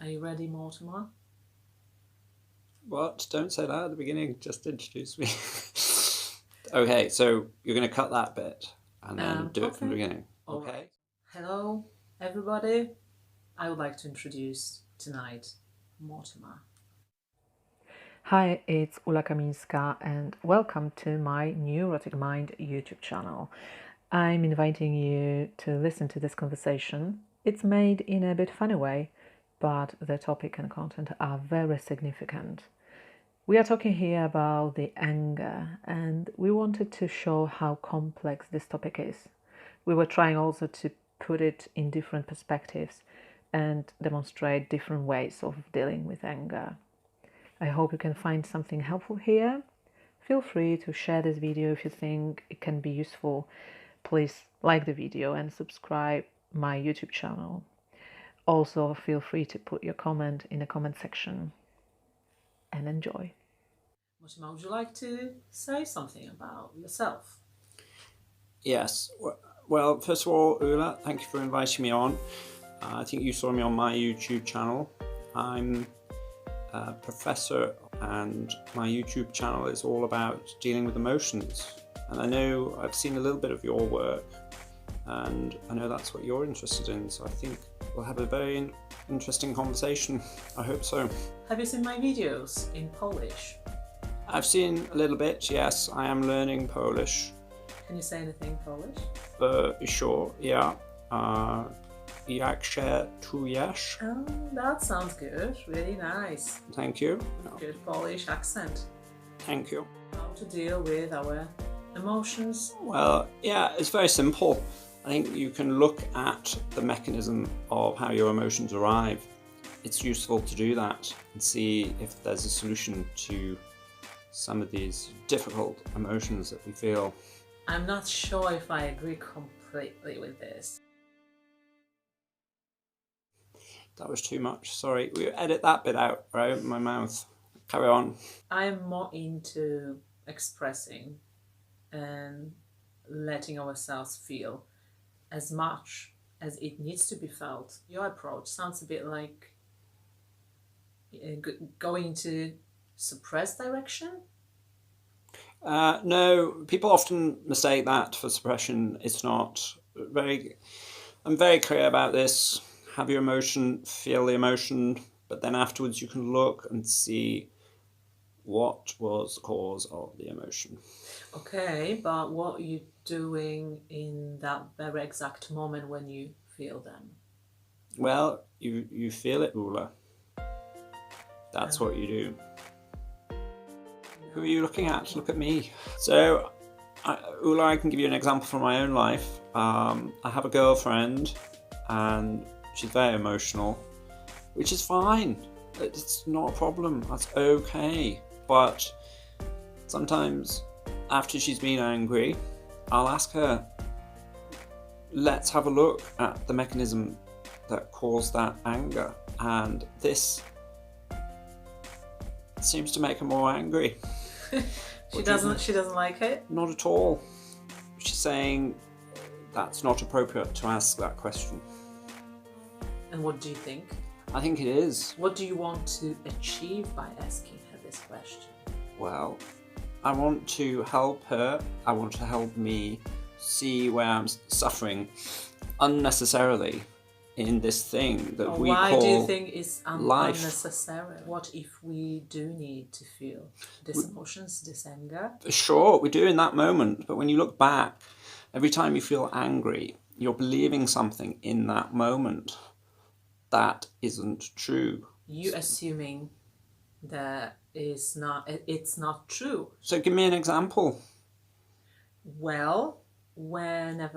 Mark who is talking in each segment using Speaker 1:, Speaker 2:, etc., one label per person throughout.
Speaker 1: Are you ready, Mortimer?
Speaker 2: What? Don't say that at the beginning. Just introduce me. Okay, so you're going to cut that bit and then do it from the beginning. Okay.
Speaker 1: Right. Hello, everybody. I would like to introduce tonight Mortimer.
Speaker 3: Hi, it's Ula Kaminska and welcome to my Neurotic Mind YouTube channel. I'm inviting you to listen to this conversation. It's made in a bit funny way, but the topic and content are very significant. We are talking here about the anger, and we wanted to show how complex this topic is. We were trying also to put it in different perspectives and demonstrate different ways of dealing with anger. I hope you can find something helpful here. Feel free to share this video if you think it can be useful. Please like the video and subscribe my YouTube channel. Also, feel free to put your comment in the comment section and enjoy.
Speaker 1: Mortimer, would you like to say something about yourself?
Speaker 2: Yes. Well, first of all, Ula, thank you for inviting me on. I think you saw me on my YouTube channel. I'm a professor and my YouTube channel is all about dealing with emotions. And I know I've seen a little bit of your work and I know that's what you're interested in. So I think we'll have a very interesting conversation. I hope so.
Speaker 1: Have you seen my videos in Polish?
Speaker 2: I've seen a little bit, yes. I am learning Polish.
Speaker 1: Can you say anything in Polish?
Speaker 2: Sure, yeah. Jak się czujesz?
Speaker 1: Oh, that sounds good. Really nice.
Speaker 2: Thank you.
Speaker 1: Good Polish accent.
Speaker 2: Thank you.
Speaker 1: How to deal with our emotions?
Speaker 2: Well, yeah, it's very simple. I think you can look at the mechanism of how your emotions arrive. It's useful to do that and see if there's a solution to some of these difficult emotions that we feel.
Speaker 1: I'm not sure if I agree completely with this.
Speaker 2: That was too much, sorry. We edit that bit out, right? My mouth. Carry on.
Speaker 1: I'm more into expressing and letting ourselves feel as much as it needs to be felt. Your approach sounds a bit like going into suppressed direction?
Speaker 2: No, people often mistake that for suppression. It's not. I'm very clear about this. Have your emotion, feel the emotion, but then afterwards you can look and see what was the cause of the emotion.
Speaker 1: Okay, but what are you doing in that very exact moment when you feel them?
Speaker 2: Well, you feel it, Ula. That's what you do. Who are you looking at? Look at me. So, Ula, I can give you an example from my own life. I have a girlfriend and she's very emotional, which is fine. It's not a problem. That's okay. But sometimes after she's been angry, I'll ask her, let's have a look at the mechanism that caused that anger. And this seems to make her more angry.
Speaker 1: She doesn't like it?
Speaker 2: Not at all. She's saying that's not appropriate to ask that question.
Speaker 1: And what do you think?
Speaker 2: I think it is.
Speaker 1: What do you want to achieve by asking her this question?
Speaker 2: Well, I want to help her. I want to help me see where I'm suffering unnecessarily in this thing that we call
Speaker 1: life. Why do you think it's
Speaker 2: unnecessary?
Speaker 1: What if we do need to feel these emotions, this anger?
Speaker 2: Sure, we do in that moment, but when you look back, every time you feel angry, you're believing something in that moment that isn't true.
Speaker 1: You assuming that it's not true.
Speaker 2: So give me an example.
Speaker 1: Well, when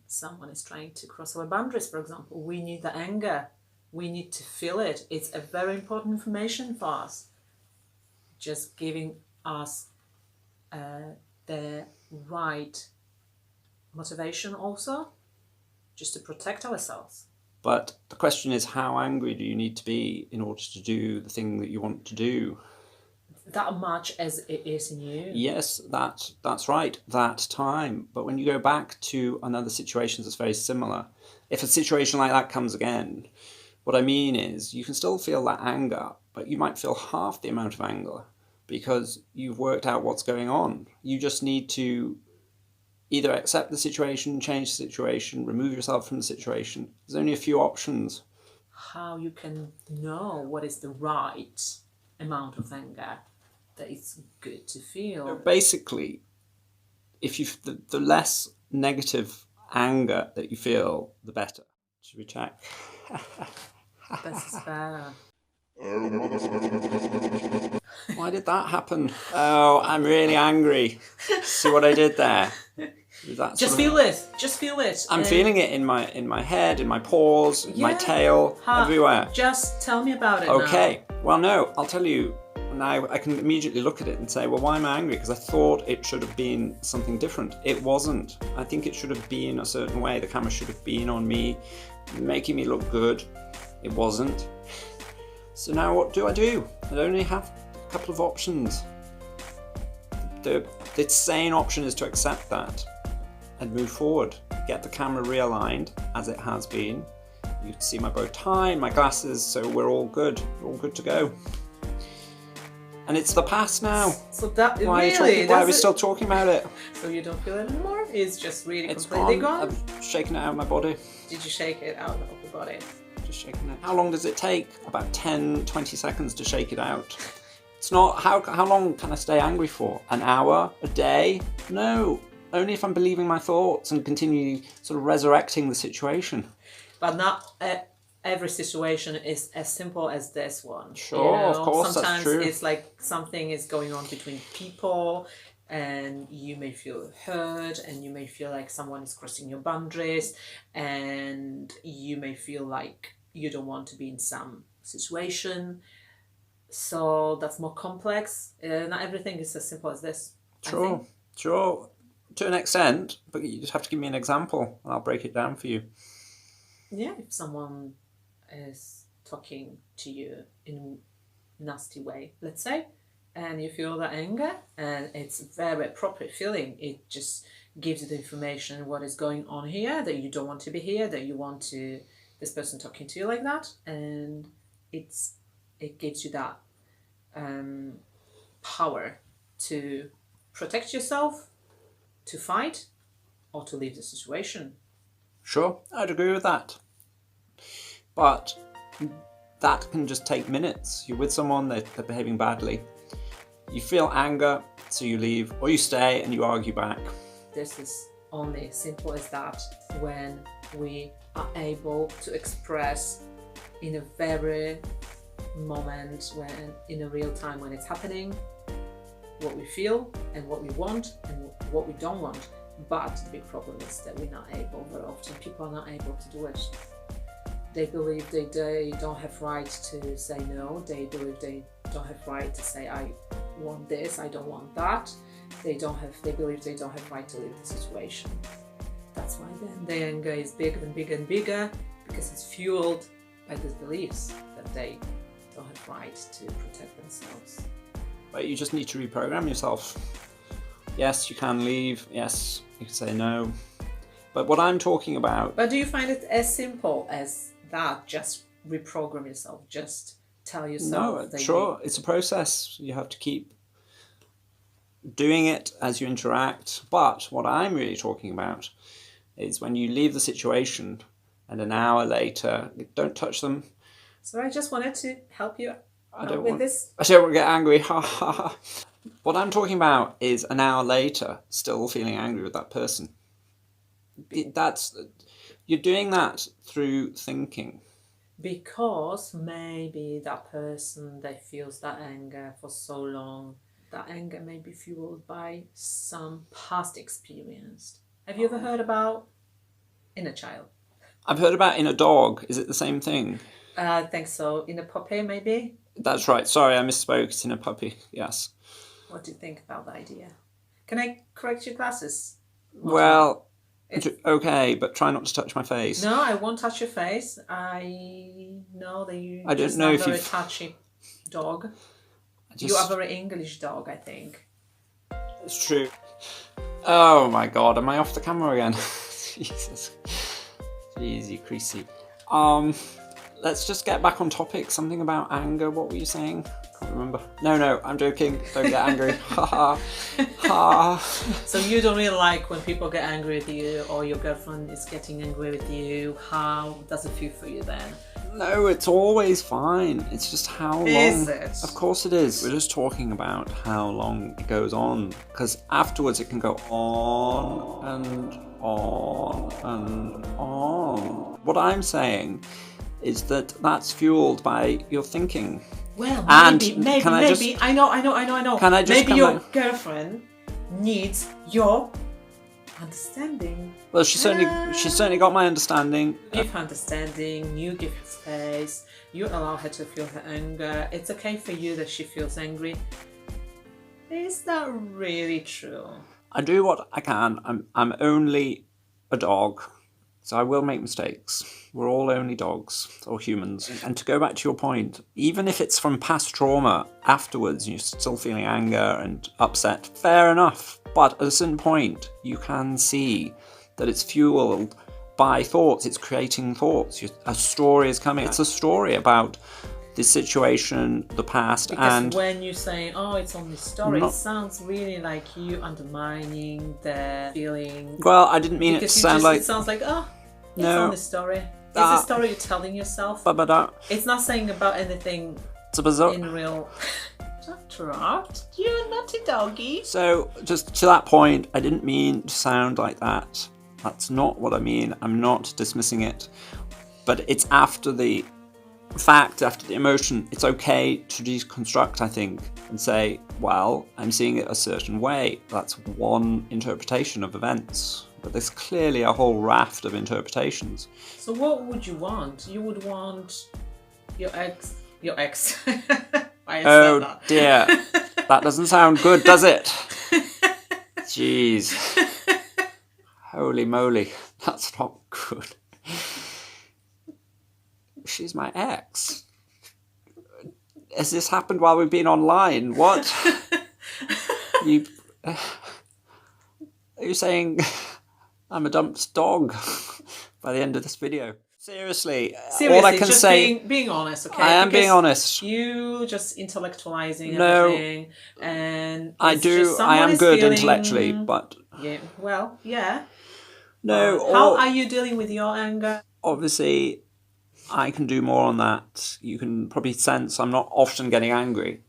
Speaker 1: someone is trying to cross our boundaries, for example, we need the anger. We need to feel it. It's a very important information for us. Just giving us the right motivation also, just to protect ourselves.
Speaker 2: But the question is, how angry do you need to be in order to do the thing that you want to do?
Speaker 1: That much as it is in you?
Speaker 2: Yes, that's right, that time. But when you go back to another situation that's very similar, if a situation like that comes again, What I mean is you can still feel that anger, but you might feel half the amount of anger because you've worked out what's going on. You just need to either accept the situation, change the situation, remove yourself from the situation. There's only a few options.
Speaker 1: How you can know what is the right amount of anger that it's good to feel?
Speaker 2: So basically, if you the less negative anger that you feel, the better. Should we check?
Speaker 1: This is fair.
Speaker 2: Why did that happen? Oh, I'm really angry. See what I did there?
Speaker 1: Just feel it. Just feel it.
Speaker 2: I'm feeling it in my head, in my paws, in my tail, everywhere.
Speaker 1: Just tell me about it.
Speaker 2: Okay. Now. Well, no, I'll tell you. Now I can immediately look at it and say, well, why am I angry? Because I thought it should have been something different. It wasn't. I think it should have been a certain way. The camera should have been on me, making me look good. It wasn't. So now what do? I only have a couple of options. The sane option is to accept that and move forward. Get the camera realigned as it has been. You can see my bow tie, my glasses, so we're all good. We're all good to go. And it's the past now.
Speaker 1: So that
Speaker 2: why are we still talking about it?
Speaker 1: So you don't feel it anymore? It's just really completely gone?
Speaker 2: I've shaken it out of my body.
Speaker 1: Did you shake it out of your body?
Speaker 2: Just shaking it. How long does it take? About 10, 20 seconds to shake it out. It's not, how long can I stay angry for? An hour? A day? No. Only if I'm believing my thoughts and continue sort of resurrecting the situation.
Speaker 1: But not every situation is as simple as this one.
Speaker 2: Sure, of course,
Speaker 1: sometimes
Speaker 2: that's true.
Speaker 1: It's like something is going on between people and you may feel hurt and you may feel like someone is crossing your boundaries and you may feel like you don't want to be in some situation. So that's more complex. Not everything is as simple as this.
Speaker 2: Sure. To an extent, but you just have to give me an example and I'll break it down for you.
Speaker 1: Yeah, if someone is talking to you in a nasty way, let's say, and you feel that anger, and it's a very appropriate feeling. It just gives you the information what is going on here, that you don't want to be here, that you want to this person talking to you like that, and it gives you that power to protect yourself, to fight, or to leave the situation.
Speaker 2: Sure, I'd agree with that. But that can just take minutes. You're with someone, they're behaving badly. You feel anger, so you leave, or you stay and you argue back.
Speaker 1: This is only simple as that when we are able to express in a very moment, when in a real time when it's happening, what we feel and what we want and what we don't want. But the big problem is that we're not able, very often people are not able to do it. They believe they don't have right to say no. They believe they don't have right to say I want this, I don't want that. They believe they don't have right to leave the situation. That's why then the anger is bigger and bigger and bigger, because it's fueled by these beliefs that they don't have right to protect themselves.
Speaker 2: But you just need to reprogram yourself. Yes, you can leave. Yes, you can say no. But what I'm talking about...
Speaker 1: But do you find it as simple as that? Just reprogram yourself. Just tell yourself...
Speaker 2: No, sure. It's a process. You have to keep doing it as you interact. But what I'm really talking about is when you leave the situation and an hour later, don't touch them.
Speaker 1: So I just wanted to help you
Speaker 2: I don't
Speaker 1: want
Speaker 2: to get angry. What I'm talking about is an hour later, still feeling angry with that person. You're doing that through thinking.
Speaker 1: Because maybe that person, they feels that anger for so long. That anger may be fueled by some past experience. Have you ever heard about inner child?
Speaker 2: I've heard about inner dog. Is it the same thing?
Speaker 1: I think so. Inner puppy, maybe?
Speaker 2: That's right. Sorry, I misspoke. It's inner puppy. Yes.
Speaker 1: What do you think about the idea? Can I correct your glasses?
Speaker 2: Well, okay, but try not to touch my face.
Speaker 1: No, I won't touch your face. I know that you
Speaker 2: I don't know if
Speaker 1: a very touchy dog. You are a very English dog, I think.
Speaker 2: It's true. Oh my god, am I off the camera again? Jesus. Jeez, you creasy. let's just get back on topic. Something about anger. What were you saying? Can't remember. No, I'm joking. Don't get angry. Ha ha. Ha.
Speaker 1: So you don't really like when people get angry with you, or your girlfriend is getting angry with you. How does it feel for you then?
Speaker 2: No, it's always fine. It's just how long.
Speaker 1: Is it?
Speaker 2: Of course it is. We're just talking about how long it goes on, because afterwards it can go on and on and on. What I'm saying is that that's fueled by your thinking.
Speaker 1: Well,
Speaker 2: And
Speaker 1: maybe.
Speaker 2: can I just-
Speaker 1: I know.
Speaker 2: Can I just
Speaker 1: maybe
Speaker 2: come
Speaker 1: your
Speaker 2: back?
Speaker 1: girlfriend needs your understanding.
Speaker 2: Well, she's certainly got my understanding.
Speaker 1: Give her understanding. You give her space. You allow her to feel her anger. It's okay for you that she feels angry. Is that really true?
Speaker 2: I do what I can. I'm only a dog, so I will make mistakes. We're all only dogs or humans. And to go back to your point, even if it's from past trauma, afterwards you're still feeling anger and upset, fair enough. But at a certain point, you can see that it's fueled by thoughts. It's creating thoughts. A story is coming. It's a story about the situation, the past,
Speaker 1: Because
Speaker 2: and
Speaker 1: when you say, "Oh, it's only story,"
Speaker 2: No.
Speaker 1: it sounds really like you undermining the feeling.
Speaker 2: well, I didn't mean it to
Speaker 1: Because
Speaker 2: sound like
Speaker 1: it sounds like, "Oh, it's
Speaker 2: No.
Speaker 1: only story." It's a story you're telling yourself. It's not saying about anything in real. Interrupt, you naughty doggy.
Speaker 2: So, just to that point, I didn't mean to sound like that. That's not what I mean. I'm not dismissing it. But it's after the fact, after the emotion, it's okay to deconstruct, I think, and say, well, I'm seeing it a certain way. That's one interpretation of events. But there's clearly a whole raft of interpretations.
Speaker 1: So what would you want? You would want your ex. I said
Speaker 2: Oh
Speaker 1: that.
Speaker 2: dear. That doesn't sound good, does it? Jeez. Holy moly. That's not good. She's my ex. Has this happened while we've been online? What? Are you saying I'm a dumped dog by the end of this video? Seriously, all I can
Speaker 1: just
Speaker 2: say...
Speaker 1: being honest, okay?
Speaker 2: I am being
Speaker 1: Because
Speaker 2: honest.
Speaker 1: You just intellectualizing
Speaker 2: No.
Speaker 1: everything, and
Speaker 2: I
Speaker 1: it's
Speaker 2: do.
Speaker 1: just
Speaker 2: I am
Speaker 1: someone is
Speaker 2: good
Speaker 1: feeling-
Speaker 2: intellectually, but...
Speaker 1: Yeah. Well, yeah.
Speaker 2: No.
Speaker 1: How are you dealing with your anger?
Speaker 2: Obviously, I can do more on that. You can probably sense I'm not often getting angry,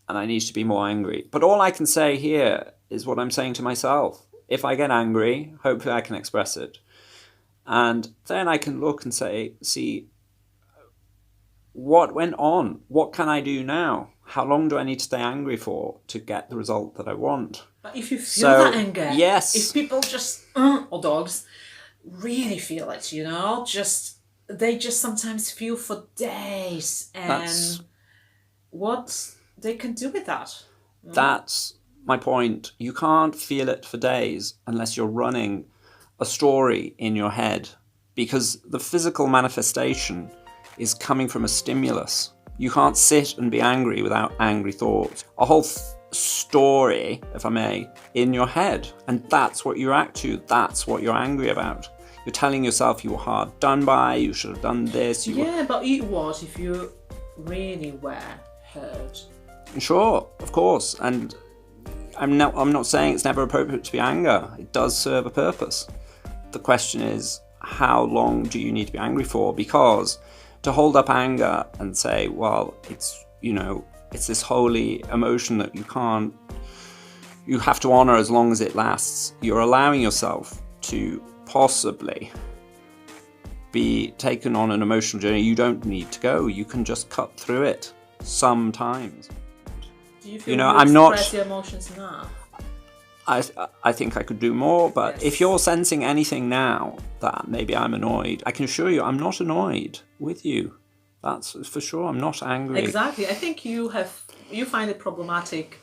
Speaker 2: and I need to be more angry. But all I can say here is what I'm saying to myself. If I get angry, hopefully I can express it. And then I can look and see what went on? What can I do now? How long do I need to stay angry for to get the result that I want?
Speaker 1: But if you feel that anger,
Speaker 2: yes.
Speaker 1: if people just, or dogs, really feel it, they just sometimes feel for days, and what they can do with that.
Speaker 2: That's my point. You can't feel it for days unless you're running a story in your head, because the physical manifestation is coming from a stimulus. You can't sit and be angry without angry thoughts. A whole story, if I may, in your head. And that's what you react to. That's what you're angry about. You're telling yourself you were hard done by, you should have done this.
Speaker 1: But what if you really were hurt?
Speaker 2: Sure, of course. And I'm not saying it's never appropriate to be angry. It does serve a purpose. The question is, how long do you need to be angry for? Because to hold up anger and say, well, it's this holy emotion that you have to honor as long as it lasts, you're allowing yourself to possibly be taken on an emotional journey you don't need to go. You can just cut through it sometimes.
Speaker 1: Do you feel
Speaker 2: I'm not
Speaker 1: express your emotions enough?
Speaker 2: I think I could do more, but
Speaker 1: Yes.
Speaker 2: if you're sensing anything now that maybe I'm annoyed, I can assure you I'm not annoyed with you. That's for sure. I'm not angry.
Speaker 1: Exactly. I think you find it problematic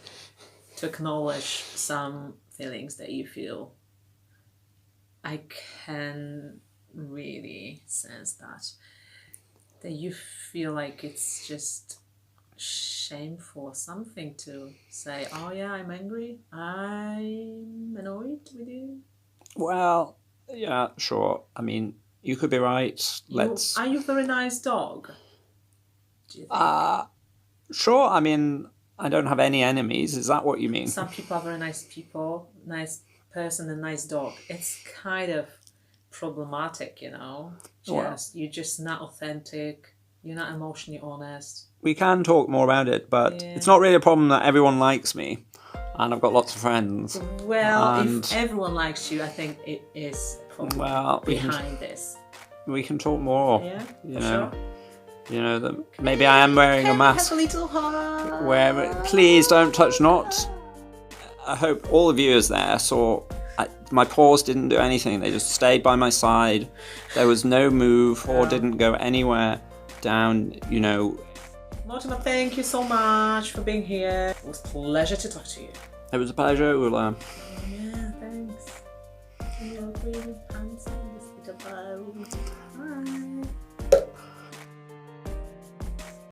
Speaker 1: to acknowledge some feelings that you feel. I can really sense that you feel like it's just shameful or something to say, oh yeah, I'm angry, I'm annoyed with you.
Speaker 2: Well, yeah, sure. I mean, You could be right. Let's.
Speaker 1: Are you a very nice dog? Do you think?
Speaker 2: Sure. I mean, I don't have any enemies. Is that what you mean?
Speaker 1: Some people are very nice people, nice person and nice dog. It's kind of problematic, you know. You're just not authentic. You're not emotionally honest.
Speaker 2: We can talk more about it, but it's not really a problem that everyone likes me, and I've got lots of friends.
Speaker 1: Well, if everyone likes you, I think it is a problem behind this.
Speaker 2: We can talk more.
Speaker 1: Yeah,
Speaker 2: you know.
Speaker 1: Sure.
Speaker 2: You know that maybe I am wearing a mask.
Speaker 1: Have a little heart.
Speaker 2: Please don't touch not. I hope all the viewers there saw my paws didn't do anything. They just stayed by my side. There was no move or didn't go anywhere down, you know.
Speaker 1: Mortimer, thank you so much for being here. It was a pleasure to talk to you.
Speaker 2: It was a pleasure, Ula.
Speaker 1: Yeah, thanks. You're really handsome, this little bow.